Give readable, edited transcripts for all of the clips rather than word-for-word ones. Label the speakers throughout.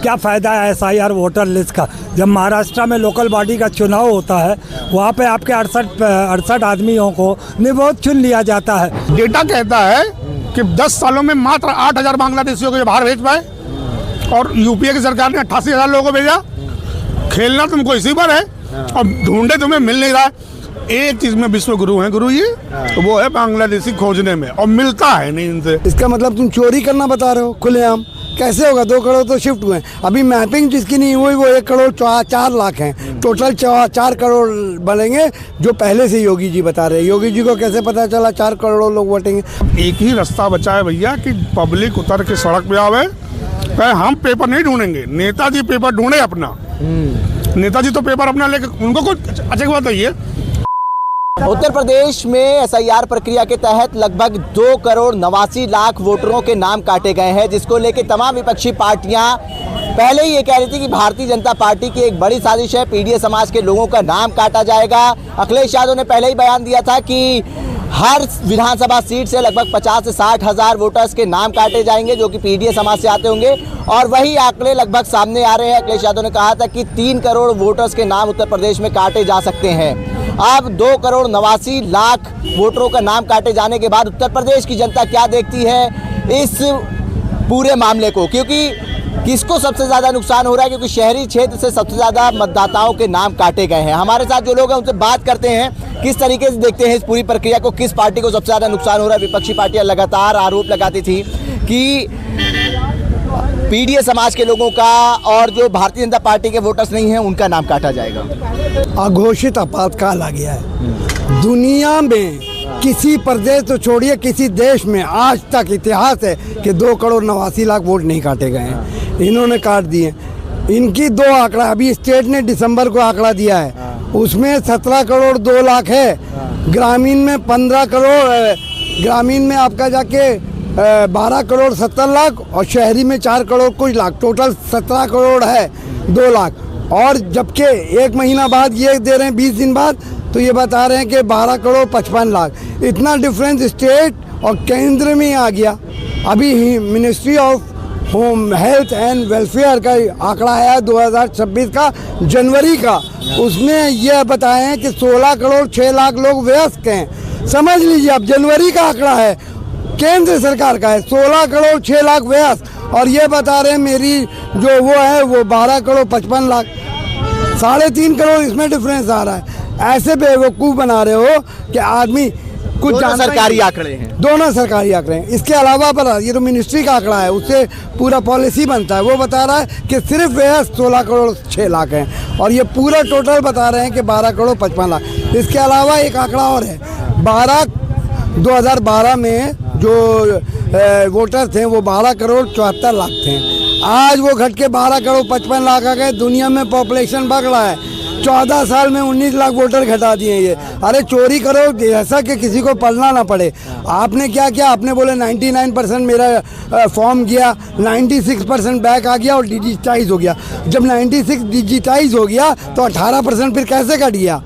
Speaker 1: क्या फ़ायदा है SIR वोटर लिस्ट का? जब महाराष्ट्र में लोकल बॉडी का चुनाव होता है, वहाँ पे आपके 68 आदमियों को निर्विरोध चुन लिया जाता है।
Speaker 2: डेटा कहता है कि 10 सालों में मात्र 8,000 बांग्लादेशियों को बाहर भेज पाए और यूपीए की सरकार ने 88,000 लोगों को भेजा। खेलना तुमको इसी पर है और ढूंढे तुम्हें मिल नहीं रहा है। एक चीज में विश्व गुरु हैं गुरु ये, तो वो है बांग्लादेशी खोजने में, और मिलता है नहीं इनसे।
Speaker 3: इसका मतलब तुम चोरी करना बता रहे हो खुलेआम? कैसे होगा? 2 करोड़ तो शिफ्ट हुए। अभी मैपिंग जिसकी नहीं हुई वो 1 करोड़ 4 लाख हैं। टोटल 4 करोड़ बनेंगे, जो पहले से योगी जी बता रहे हैं। योगी जी को कैसे पता चला 4 करोड़ लोग वोटेंगे?
Speaker 2: एक ही रास्ता बचा है भैया कि पब्लिक उतर के सड़क पे आवे। हम पेपर नहीं ढूंढेंगे, नेताजी पेपर ढूंढे अपना। नेताजी तो पेपर अपना लेके, उनको कुछ अच्छा बात है ये।
Speaker 4: उत्तर प्रदेश में SIR प्रक्रिया के तहत लगभग 2 करोड़ 89 लाख वोटरों के नाम काटे गए हैं, जिसको लेकर तमाम विपक्षी पार्टियां पहले ही ये कह रही थी कि भारतीय जनता पार्टी की एक बड़ी साजिश है, पीडीए समाज के लोगों का नाम काटा जाएगा। अखिलेश यादव ने पहले ही बयान दिया था कि हर विधानसभा सीट से लगभग 50 से 60 हज़ार वोटर्स के नाम काटे जाएंगे, जो कि पीडीए समाज से आते होंगे, और वही आंकड़े लगभग सामने आ रहे हैं। अखिलेश यादव ने कहा था कि 3 करोड़ वोटर्स के नाम उत्तर प्रदेश में काटे जा सकते हैं। अब 2 करोड़ 89 लाख वोटरों का नाम काटे जाने के बाद उत्तर प्रदेश की जनता क्या देखती है इस पूरे मामले को, क्योंकि किसको सबसे ज़्यादा नुकसान हो रहा है? क्योंकि शहरी क्षेत्र से सबसे ज़्यादा मतदाताओं के नाम काटे गए हैं। हमारे साथ जो लोग हैं उनसे बात करते हैं, किस तरीके से देखते हैं इस पूरी प्रक्रिया को, किस पार्टी को सबसे ज़्यादा नुकसान हो रहा है। विपक्षी पार्टियां लगातार आरोप लगाती थी कि पीडीए समाज के लोगों का और जो भारतीय जनता पार्टी के वोटर्स नहीं हैं उनका नाम काटा जाएगा।
Speaker 3: अघोषित आपातकाल आ गया है दुनिया में। किसी प्रदेश तो छोड़िए, किसी देश में आज तक इतिहास है कि 2 करोड़ 89 लाख वोट नहीं काटे गए हैं। इन्होंने काट दिए। इनकी 2 आंकड़ा अभी स्टेट ने दिसंबर को आंकड़ा दिया है, उसमें 17 करोड़ 2 लाख है। ग्रामीण में 15 करोड़, ग्रामीण में आपका जाके 12 करोड़ 70 लाख और शहरी में 4 करोड़ कुछ लाख, टोटल 17 करोड़ है 2 लाख। और जबकि 1 महीना बाद ये दे रहे हैं, 20 दिन बाद तो ये बता रहे हैं कि 12 करोड़ 55 लाख। इतना डिफरेंस स्टेट और केंद्र में आ गया। अभी ministry of home health and welfare का आंकड़ा आया 2026 का जनवरी का, उसमें यह बताए हैं कि 16 करोड़ 6 लाख लोग वयस्क हैं। समझ लीजिए, अब जनवरी का आंकड़ा है, केंद्र सरकार का है 16 करोड़ 6 लाख वयस्क, और ये बता रहे हैं मेरी जो वो है वो 12 करोड़ 55 लाख। 3.5 करोड़ इसमें डिफरेंस आ रहा है। ऐसे बेवकूफ़ बना रहे हो कि आदमी कुछ
Speaker 4: सरकारी आंकड़े हैं,
Speaker 3: दोनों सरकारी आंकड़े हैं। इसके अलावा पर ये तो मिनिस्ट्री का आंकड़ा है, उससे पूरा पॉलिसी बनता है। वो बता रहा है कि सिर्फ वयस्क 16 करोड़ 6 लाख हैं, और ये पूरा टोटल बता रहे हैं कि 12 करोड़ 55 लाख। इसके अलावा एक आंकड़ा और है, 2012 में जो वोटर थे वो 12 करोड़ 74 लाख थे। आज वो घट के 12 करोड़ 55 लाख आ गए। दुनिया में पॉपुलेशन बढ़ रहा है, 14 साल में 19 लाख वोटर घटा दिए ये। अरे चोरी करो ऐसा कि किसी को पढ़ना ना पड़े। आपने क्या किया? आपने बोले 99% मेरा फॉर्म गया, 96% बैक आ गया और डिजिटाइज हो गया। जब 96 डिजिटाइज हो गया तो 18% फिर कैसे कट गया?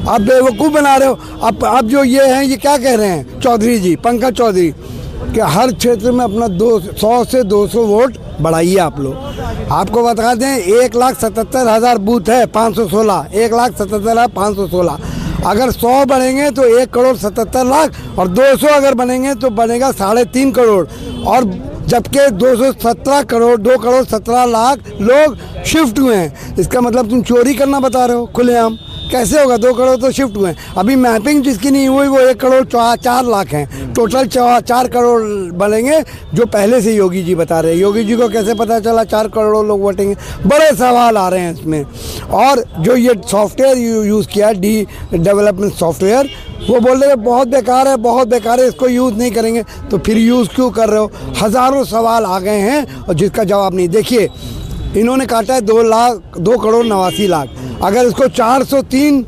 Speaker 3: आप बेवकूफ़ बना रहे हो। अब जो ये हैं ये क्या कह रहे हैं चौधरी जी, पंकज चौधरी, कि हर क्षेत्र में अपना 100 से 200 वोट बढ़ाइए आप लोग। आपको बता दें 1,77,000 बूथ है, 516, 1,77,516। अगर 100 बढ़ेंगे तो 1 करोड़ 77 लाख, और 200 अगर बनेंगे तो बनेगा 3.5 करोड़। और जबकि 217 करोड़ 2 करोड़ 17 लाख लोग शिफ्ट हुए हैं। इसका मतलब तुम चोरी करना बता रहे हो खुलेआम? कैसे होगा? 2 करोड़ तो शिफ्ट हुए। अभी मैपिंग जिसकी नहीं हुई वो 1 करोड़ 4 लाख हैं। टोटल 4 करोड़ बनेंगे, जो पहले से योगी जी बता रहे हैं। योगी जी को कैसे पता चला 4 करोड़ लोग वोटेंगे? बड़े सवाल आ रहे हैं इसमें। और जो ये सॉफ्टवेयर यूज़ किया डेवलपमेंट सॉफ्टवेयर, वो बोल रहे हैं बहुत बेकार है, बहुत बेकार है, इसको यूज़ नहीं करेंगे। तो फिर यूज़ क्यों कर रहे हो? हज़ारों सवाल आ गए हैं और जिसका जवाब नहीं। देखिए, इन्होंने काटा है 2 करोड़ 89 लाख। अगर इसको 403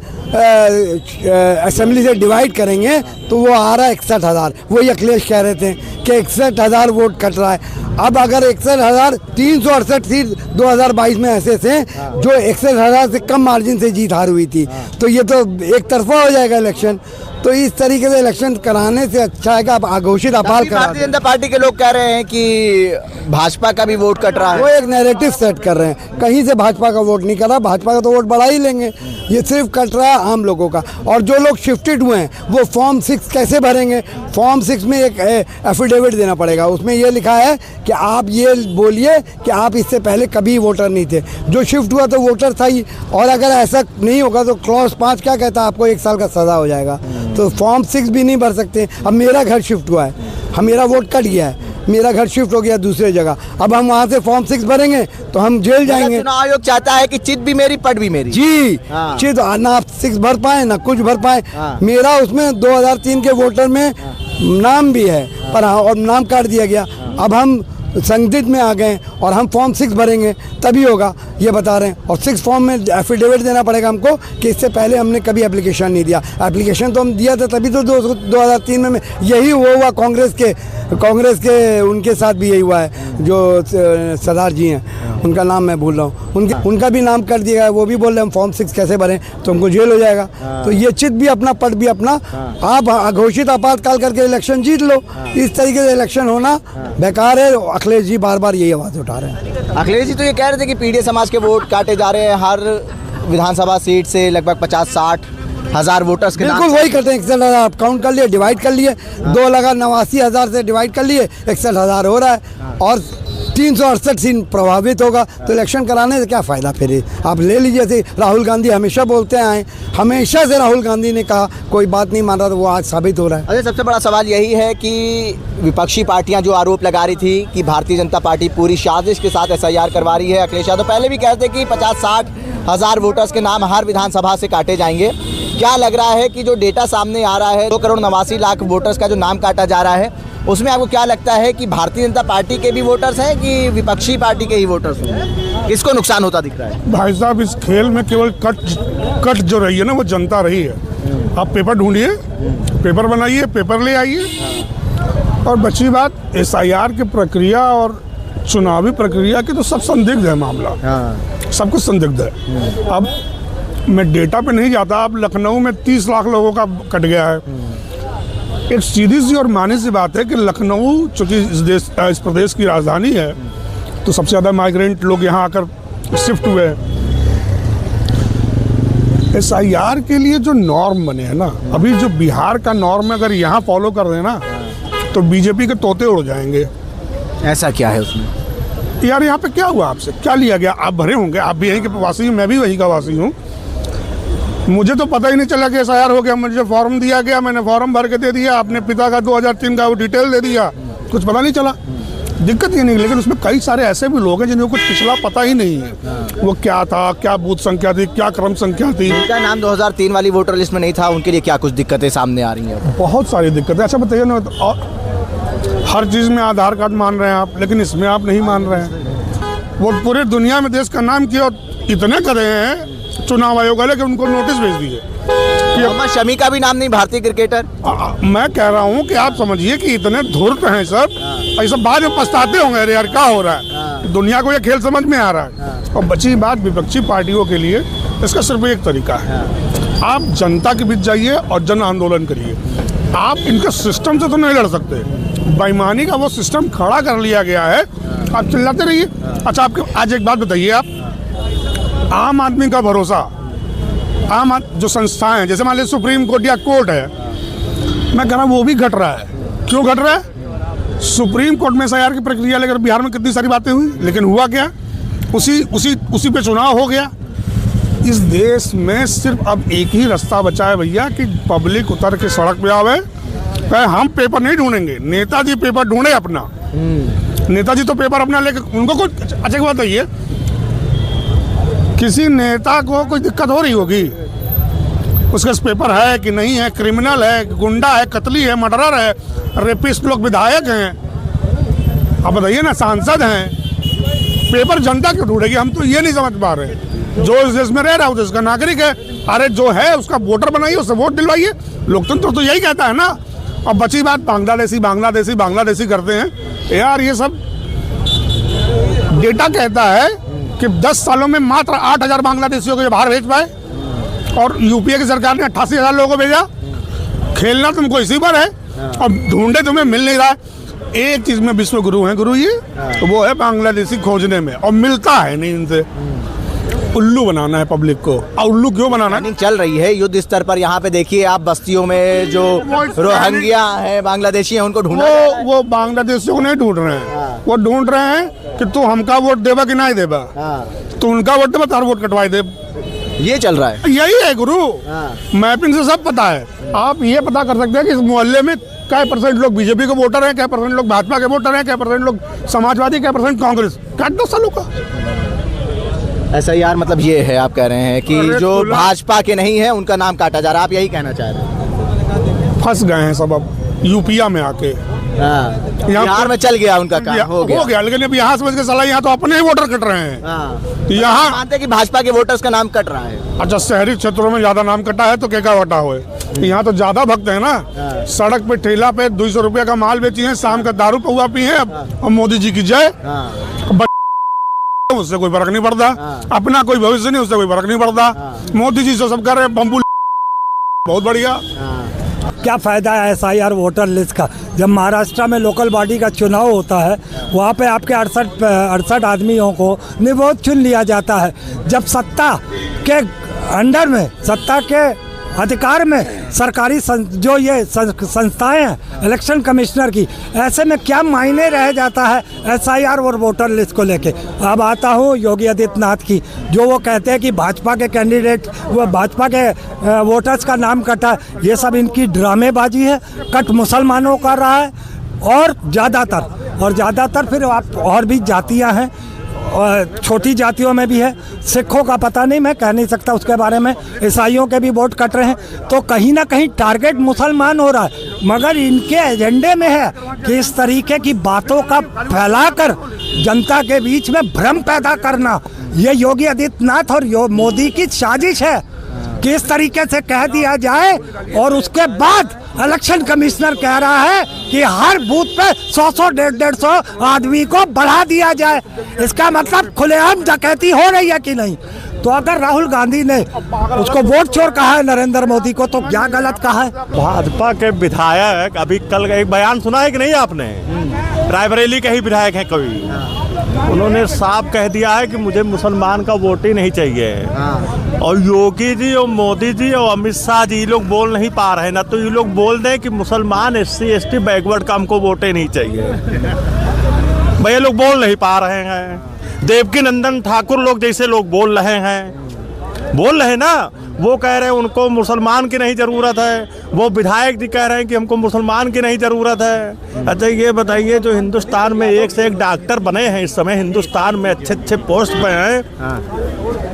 Speaker 3: असेंबली से डिवाइड करेंगे तो वो आ रहा है 61,000। वही अखिलेश कह रहे थे कि 61,000 वोट कट रहा है। अब अगर 61,368 सीट 2022 में ऐसे थे जो 61,000 से कम मार्जिन से जीत हार हुई थी, तो ये तो एक तरफा हो जाएगा इलेक्शन। तो इस तरीके से इलेक्शन कराने से अच्छा है कि आप अघोषित अपाल करा
Speaker 4: भारतीय जनता पार्टी के लोग कह रहे हैं कि भाजपा का भी वोट कट रहा
Speaker 3: वो
Speaker 4: है।
Speaker 3: एक नैरेटिव सेट कर रहे हैं, कहीं से भाजपा का वोट नहीं कर रहा, भाजपा का तो वोट बढ़ा ही लेंगे, ये सिर्फ कट रहा है आम लोगों का। और जो लोग शिफ्टेड हुए हैं वो फॉर्म 6 कैसे भरेंगे? फॉर्म 6 में एक एफिडेविट देना पड़ेगा, उसमें ये लिखा है कि आप ये बोलिए कि आप इससे पहले कभी वोटर नहीं थे, जो शिफ्ट हुआ तो वोटर था ही। और अगर ऐसा नहीं होगा तो क्लॉज 5 क्या कहता है, आपको 1 साल का सज़ा हो जाएगा। तो फॉर्म 6 भी नहीं भर सकते। अब मेरा घर शिफ्ट हुआ है, मेरा वोट कट गया है, मेरा घर शिफ्ट हो गया दूसरे जगह, अब हम वहाँ से फॉर्म 6 भरेंगे तो हम जेल जाएंगे।
Speaker 4: चुनाव आयोग चाहता है कि चिट भी मेरी पट भी मेरी।
Speaker 3: जी
Speaker 4: हाँ।
Speaker 3: चिट ना आप 6 भर पाए ना कुछ भर पाए।
Speaker 4: हाँ।
Speaker 3: मेरा उसमें 2003 के वोटर में नाम भी है पर और नाम काट दिया गया। अब हम संदिग्ध में आ गए और हम फॉर्म 6 भरेंगे तभी होगा, ये बता रहे हैं। और 6 फॉर्म में एफिडेविट देना पड़ेगा हमको कि इससे पहले हमने कभी एप्लीकेशन नहीं दिया। एप्लीकेशन तो हम दिया था तभी तो 2003 में यही हुआ कांग्रेस के उनके साथ भी यही हुआ है। जो सरदार जी हैं, उनका नाम मैं भूल रहा हूँ, उनका भी नाम कर दिया है, वो भी बोल रहे हैं हम फॉर्म 6 कैसे भरें, तो हमको जेल हो जाएगा। तो ये चिट भी अपना पट भी अपना। आप अघोषित आपातकाल करके इलेक्शन जीत लो, इस तरीके से इलेक्शन होना बेकार है। अखिलेश जी बार बार यही आवाज़ उठा रहे हैं।
Speaker 4: अखिलेश जी तो ये कह रहे थे कि पीडीए समाज के वोट काटे जा रहे हैं, हर विधानसभा सीट से लगभग 50-60 हज़ार वोटर्स के
Speaker 3: बिल्कुल वही करते हैं। 61,000 आप काउंट कर लिए, डिवाइड कर लिए, 2,89,000 से डिवाइड कर लिए, 61,000 हो रहा है और 368 सीट प्रभावित होगा। तो इलेक्शन कराने से क्या फ़ायदा? फिर आप ले लीजिए। ऐसे राहुल गांधी हमेशा बोलते आए, हमेशा से राहुल गांधी ने कहा कोई बात नहीं मान रहा, तो वो आज साबित हो रहा है।
Speaker 4: अरे सबसे बड़ा सवाल यही है कि विपक्षी पार्टियां जो आरोप लगा रही थी कि भारतीय जनता पार्टी पूरी साजिश के साथ एसआईआर करवा रही है। अखिलेश यादव पहले भी कहते कि 50-60 हज़ार वोटर्स के नाम हर विधानसभा से काटे जाएंगे। क्या लग रहा है कि जो डेटा सामने आ रहा है 2,89,00,000 वोटर्स का जो नाम काटा जा रहा है, उसमें आपको क्या लगता है कि भारतीय जनता पार्टी के भी वोटर्स हैं कि विपक्षी पार्टी के ही वोटर्स हैं? किसको नुकसान होता दिख रहा है?
Speaker 2: भाई साहब, इस खेल में केवल कट जो रही है ना, वो जनता रही है। आप पेपर ढूंढिए, पेपर बनाइए, पेपर ले आइए। और बची बात एसआईआर की प्रक्रिया और चुनावी प्रक्रिया की, तो सब संदिग्ध है मामला। सब कुछ संदिग्ध है। अब मैं डेटा पे नहीं जाता। अब लखनऊ में 30 लाख लोगों का कट गया है। एक सीधी सी और मानी सी बात है कि लखनऊ चूँकि इस प्रदेश की राजधानी है, तो सबसे ज़्यादा माइग्रेंट लोग यहाँ आकर शिफ्ट हुए हैं। एसआईआर के लिए जो नॉर्म बने हैं ना, अभी जो बिहार का नॉर्म अगर यहाँ फॉलो कर रहे हैं ना, तो बीजेपी के तोते उड़ जाएंगे।
Speaker 4: ऐसा क्या है उसमें?
Speaker 2: यार यहाँ पे क्या हुआ? आपसे क्या लिया गया? आप भरे होंगे, आप भी यहीं के वासी हैं, मैं भी वहीं का वासी हूँ। मुझे तो पता ही नहीं चला कि एसआईआर हो गया। मुझे फॉर्म दिया गया, मैंने फॉर्म भर के दे दिया, अपने पिता का 2003 का वो डिटेल दे दिया, कुछ पता नहीं चला। दिक्कत ये नहीं, लेकिन उसमें कई सारे ऐसे भी लोग हैं जिन्हें कुछ पिछला पता ही नहीं है। वो क्या था, क्या बूथ संख्या थी, क्या क्रम संख्या थी।
Speaker 4: उनका नाम 2003 वाली वोटर लिस्ट में नहीं था, उनके लिए क्या कुछ दिक्कतें सामने आ रही हैं?
Speaker 2: बहुत सारी दिक्कतें। अच्छा बताइए ना, हर चीज़ में आधार कार्ड मान रहे हैं आप, लेकिन इसमें आप नहीं मान रहे हैं। वो पूरे दुनिया में देश का नाम किया और इतने करे हैं चुनाव आयोग वाले कि उनको नोटिस भेज दिए।
Speaker 4: मोहम्मद शमी का भी नाम नहीं, भारतीय क्रिकेटर।
Speaker 2: मैं कह रहा हूँ कि आप समझिए कि इतने धूर्त हैं सब, ऐसा बाद में पछताते होंगे, अरे यार क्या हो रहा है। दुनिया को ये खेल समझ में आ रहा है। और बची बात विपक्षी पार्टियों के लिए, इसका सिर्फ एक तरीका है, आप जनता के बीच जाइए और जन आंदोलन करिए। आप इनके सिस्टम से तो नहीं लड़ सकते। बेईमानी का वो सिस्टम खड़ा कर लिया गया है, आप चिल्लाते रहिए। अच्छा, आपके आज एक बात बताइए, आप आम आदमी का भरोसा, जो संस्थाएं हैं, जैसे मान लीजिए सुप्रीम कोर्ट या कोर्ट है, मैं कह रहा हूँ वो भी घट रहा है। क्यों घट रहा है? सुप्रीम कोर्ट में एसआईआर की प्रक्रिया लेकर बिहार में कितनी सारी बातें हुई, लेकिन हुआ क्या? उसी पे चुनाव हो गया। इस देश में सिर्फ अब एक ही रास्ता बचा है भैया कि पब्लिक उतर के सड़क पे आवे। हम पेपर नहीं ढूंढेंगे, नेताजी पेपर ढूंढे अपना। नेताजी तो पेपर अपना लेकर, उनको कुछ अच्छा बात है, किसी नेता को कोई दिक्कत हो रही होगी, उसके पास पेपर है कि नहीं है, क्रिमिनल है, गुंडा है, कतली है, मर्डरर है, रेपिस्ट लोग विधायक हैं, अब बताइए ना, सांसद हैं, पेपर जनता क्यों ढूंढेगी? हम तो ये नहीं समझ पा रहे। जो इस देश में रह रहा है वो देश का नागरिक है, अरे जो है उसका वोटर बनाइए, उससे वोट दिलवाइए। लोकतंत्र तो यही कहता है ना। अब बची बात बांग्लादेशी करते हैं यार, ये सब डेटा कहता है कि 10 सालों में मात्र 8,000 बांग्लादेशियों को बाहर भेज पाए, और यूपीए की सरकार ने 88,000 लोगों को भेजा। खेलना तुमको इसी पर है और ढूंढे तुम्हें मिल नहीं रहा है। एक चीज में विश्व गुरु हैं गुरु ये, वो है बांग्लादेशी खोजने में, और मिलता है नहीं इनसे। उल्लू बनाना है पब्लिक को। और उल्लू क्यों बनाना है?
Speaker 4: चल रही है युद्ध स्तर पर। यहाँ पे देखिए आप बस्तियों में जो रोहिंग्या हैं, बांग्लादेशी हैं, उनको ढूंढ
Speaker 2: वो बांग्लादेशियों को नहीं ढूंढ रहे हैं, वो ढूंढ रहे हैं कि तू हमका वोट देगा कि नहीं देगा, तो उनका वोट देगा तार वोट कटवाई दे।
Speaker 4: ये चल रहा है,
Speaker 2: यही है गुरु। मैपिंग से सब पता है। आप ये पता कर सकते हैं कि इस मोहल्ले में क्या % लोग बीजेपी के वोटर हैं, क्या % लोग भाजपा के वोटर हैं, क्या % लोग समाजवादी, क्या % कांग्रेस। काट दो सालों का।
Speaker 4: ऐसा यार मतलब ये है, आप कह रहे हैं कि जो भाजपा के नहीं है उनका नाम काटा जा रहा है, आप यही कहना चाह रहे हैं?
Speaker 2: फंस गए हैं सब अब यूपिया में आके।
Speaker 4: बिहार में चल गया उनका काम, हो गया।
Speaker 2: लेकिन अब यहाँ समझ के साला यहाँ तो अपने ही वोटर कट रहे हैं।
Speaker 4: यहाँ मानते हैं कि भाजपा के वोटर्स का नाम कट रहा है।
Speaker 2: अच्छा, शहरी क्षेत्रों में ज्यादा नाम कटा है तो क्या वटा हो, यहाँ तो ज्यादा भक्त है ना। सड़क पे ठेला पे 200 रुपया का माल बेची है, शाम का दारू पौवा पी है, और मोदी जी की जय। उससे कोई फर्क नहीं पड़ता, अपना कोई भविष्य नहीं, उससे कोई फर्क नहीं पड़ता। मोदी जी से सब कर रहे हैं, बम्बू बहुत बढ़िया।
Speaker 1: क्या फ़ायदा है SIR वोटर लिस्ट का? जब महाराष्ट्र में लोकल बॉडी का चुनाव होता है, वहाँ पे आपके 68 आदमियों को निर्विरोध चुन लिया जाता है। जब सत्ता के अंडर में, सत्ता के अधिकार में सरकारी जो ये संस्थाएं हैं इलेक्शन कमिश्नर की, ऐसे में क्या मायने रह जाता है SIR और वोटर लिस्ट को लेके। अब आता हूँ योगी आदित्यनाथ की, जो वो कहते हैं कि भाजपा के कैंडिडेट, वो भाजपा के वोटर्स का नाम कटा। ये सब इनकी ड्रामेबाजी है। कट मुसलमानों का रहा है और ज़्यादातर फिर आप और भी जातियाँ हैं, और छोटी जातियों में भी है। सिखों का पता नहीं, मैं कह नहीं सकता उसके बारे में। ईसाइयों के भी वोट कट रहे हैं, तो कहीं ना कहीं टारगेट मुसलमान हो रहा है। मगर इनके एजेंडे में है कि इस तरीके की बातों का फैलाकर जनता के बीच में भ्रम पैदा करना, ये योगी आदित्यनाथ और मोदी की साजिश है कि इस तरीके से कह दिया जाए, और उसके बाद इलेक्शन कमिश्नर कह रहा है कि हर बूथ पे 100 150 आदमी को बढ़ा दिया जाए। इसका मतलब खुलेआम डकैती हो रही है कि नहीं? तो अगर राहुल गांधी ने उसको वोट चोर कहा है नरेंद्र मोदी को, तो क्या गलत कहा है?
Speaker 5: भाजपा के विधायक, अभी कल एक बयान सुना है कि नहीं आपने? रायबरेली के ही विधायक हैं कोई, उन्होंने साफ कह दिया है कि मुझे मुसलमान का वोट ही नहीं चाहिए। और योगी जी और मोदी जी और अमित शाह जी लोग बोल नहीं पा रहे ना, तो ये लोग बोल दें कि मुसलमान SC ST बैकवर्ड का हमको वोट ही नहीं चाहिए। भाई ये लोग बोल नहीं पा रहे हैं। देवकी नंदन ठाकुर लोग जैसे लोग बोल रहे हैं ना, वो कह रहे हैं उनको मुसलमान की नहीं ज़रूरत है। वो विधायक जी कह रहे हैं कि हमको मुसलमान की नहीं ज़रूरत है। अच्छा ये बताइए, जो हिंदुस्तान में एक से एक डॉक्टर बने हैं इस समय, हिंदुस्तान में अच्छे पोस्ट पे हैं,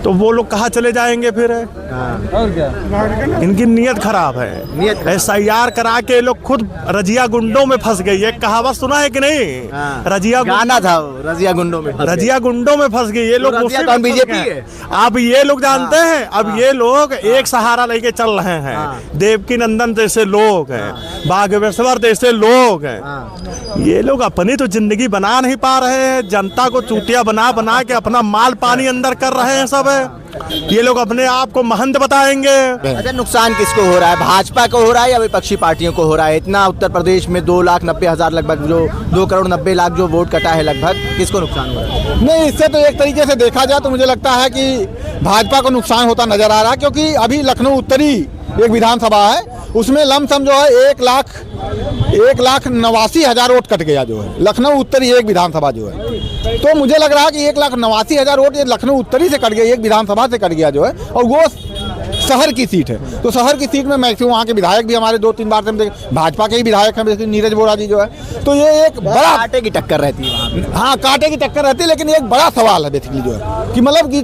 Speaker 5: तो वो लोग कहाँ चले जाएंगे फिर? और क्या? इनकी नीयत खराब है। SIR करा के लोग खुद रजिया गुंडों में फंस गई है। कहावत सुना है कि नहीं? रजिया
Speaker 4: गाना था रजिया गुंडों में फंस गई ये लोग। बीजेपी है।
Speaker 5: अब ये लोग जानते हैं, अब ये लोग एक सहारा लेके चल रहे हैं। देवकी नंदन जैसे लोग हैं, बागेश्वर जैसे लोग हैं। ये लोग अपनी तो जिंदगी बना नहीं पा रहे हैं, जनता को चूतिया बना के अपना माल पानी अंदर कर रहे हैं सब। ये लोग अपने आप को महंत बताएंगे।
Speaker 4: अच्छा, नुकसान किसको हो रहा है? भाजपा को हो रहा है या विपक्षी पार्टियों को हो रहा है? इतना उत्तर प्रदेश में 2,90,000 लगभग, जो 2,90,00,000 जो वोट कटा है लगभग, किसको नुकसान हो रहा है?
Speaker 6: नहीं, इससे तो एक तरीके से देखा जाए तो मुझे लगता है कि भाजपा को नुकसान होता नजर आ रहा है, क्योंकि अभी लखनऊ उत्तरी एक विधानसभा है, उसमें लमसम जो है 1,89,000 वोट कट गया जो है, लखनऊ उत्तरी एक विधानसभा जो है। तो मुझे लग रहा है कि 1,89,000 वोट ये लखनऊ उत्तरी से कट गया, एक विधानसभा से कट गया जो है, और वो शहर की सीट है। तो शहर की सीट में मैक्सिमम वहाँ के विधायक भी हमारे 2-3 बार से भाजपा के ही विधायक हैं, नीरज वोरा जी जो है। तो ये एक बड़ा
Speaker 4: कांटे की टक्कर रहती है।
Speaker 6: हाँ, कांटे की टक्कर रहती है, लेकिन एक बड़ा सवाल है बेसिकली जो है कि मतलब कि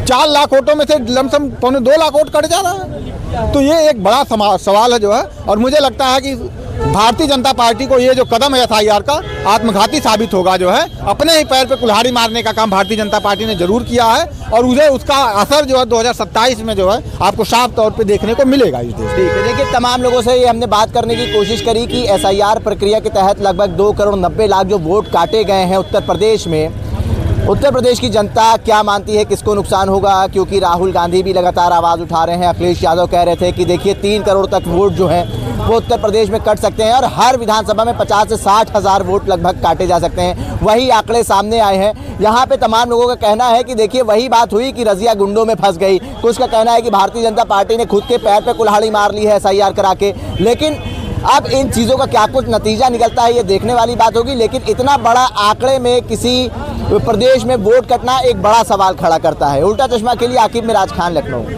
Speaker 6: 4 लाख वोटों में से लमसम 2.25 लाख वोट कट जा रहा है। तो ये एक बड़ा सवाल है जो है, और मुझे लगता है कि भारतीय जनता पार्टी को ये जो कदम है SIR का आत्मघाती साबित होगा जो है। अपने ही पैर पे कुल्हाड़ी मारने का काम भारतीय जनता पार्टी ने जरूर किया है, और उसे उसका असर जो है 2027 में जो है आपको साफ तौर पे देखने को मिलेगा इस देश।
Speaker 4: ठीक है, देखिए तमाम लोगों से ये हमने बात करने की कोशिश करी कि SIR प्रक्रिया के तहत लगभग 2,90,00,000 जो वोट काटे गए हैं उत्तर प्रदेश में, उत्तर प्रदेश की जनता क्या मानती है, किसको नुकसान होगा? क्योंकि राहुल गांधी भी लगातार आवाज़ उठा रहे हैं। अखिलेश यादव कह रहे थे कि देखिए 3 करोड़ तक वोट जो हैं वो उत्तर प्रदेश में कट सकते हैं और हर विधानसभा में 50 से 60 हज़ार वोट लगभग काटे जा सकते हैं। वही आंकड़े सामने आए हैं। यहाँ पे तमाम लोगों का कहना है कि देखिए वही बात हुई कि रजिया गुंडों में फंस गई। कुछ का कहना है कि भारतीय जनता पार्टी ने खुद के पैर पे कुल्हाड़ी मार ली है SIR करा के। लेकिन अब इन चीज़ों का क्या कुछ नतीजा निकलता है ये देखने वाली बात होगी। लेकिन इतना बड़ा आंकड़े में किसी प्रदेश में वोट कटना एक बड़ा सवाल खड़ा करता है। उल्टा चश्मा के लिए आकिब मिराज खान, लखनऊ।